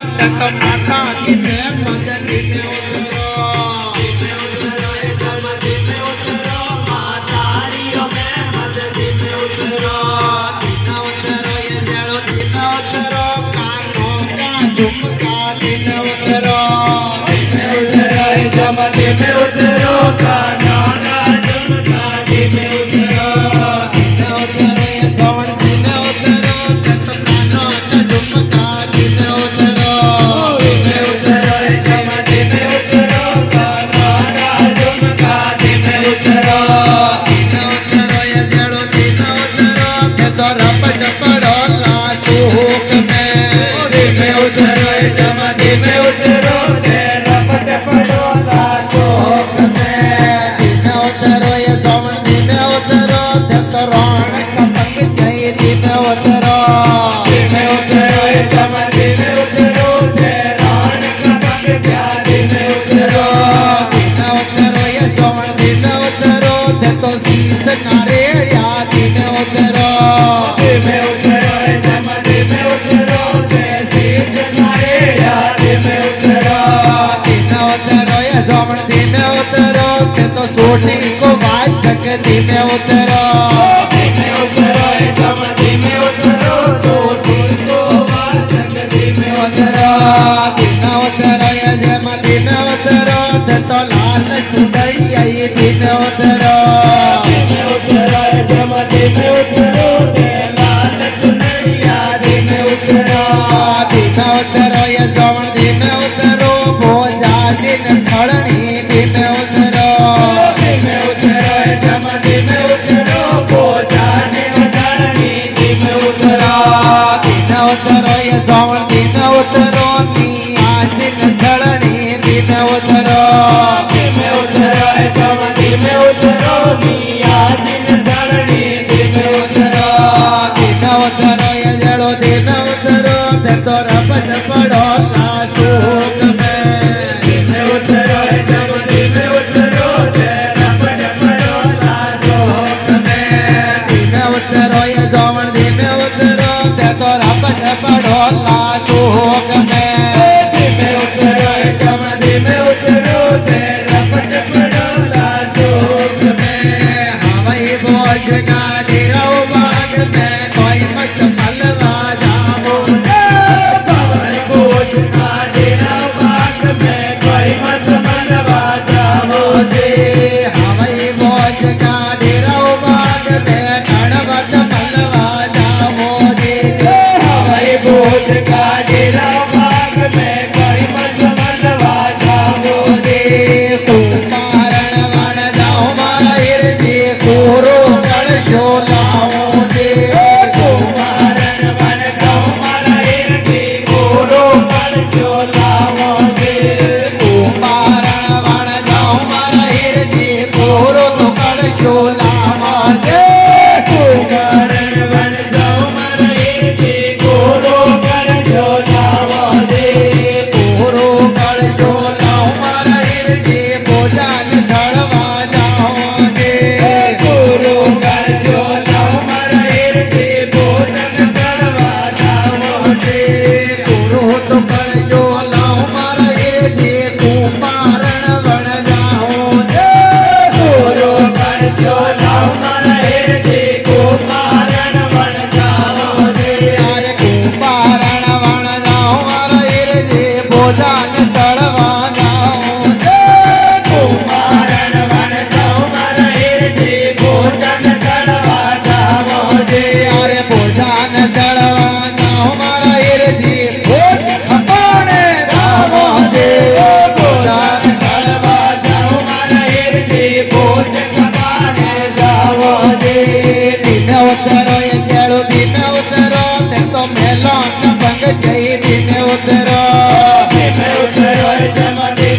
माता की मदनी में उतरो मातारियों में मदनी में उतरो दीना उतरो ये जड़ो दीना उतरो कानों का झुमका दीना उतरो जमती में उतरो कानों का झुमका में उतरो दीना उतरो ये सवन दीना उतरो तत कानों का झुमका दीना उतरो जमती में उतरो कानों का झुमका में उतरो दीना उतरो ये जड़ो दीना उतरो तत रपट पड़ो लाशुक में उतरो जमती में उतरो रपट पड़ो लाशोक दीना उतरो ये सवन दीना उतरो तत रौनक पक जय दीना उतरो उतरो जमती में उतरो रौनक पग प्यारी में उतरो दीना उतरो ये सवन दीना उतरो तत शीस नारेया दीना उतरो उतरो जमती में उतरो शीश नारे याद में उतरो दीना उतरो ये सवन दीना उतरो तत सोटी को बाज सकती में उतरो उतरो जमती में उतरो तो तुमको वासंगति में उतरो दीना उतरो ये जमती में उतरो तत लाल सुदैया दीना उतरो उतरो जमती में उतरो लाल चुनरिया में उतरो दीना उतरो ये सवन दीना उतरो भोजा दिन छड़नी दीना उतरो उतरो जमती में उतरो बोझाने उतरनी में उतरो दीना उतरो ये सवन दीना उतरो नी आज दिन छड़नी दीना उतरो उतरो जमती में उतरो मिया दिन धरणी में उतरो दीना उतरो ये जड़ो दीना उतरो ते तो रपट पड़ो लाशुक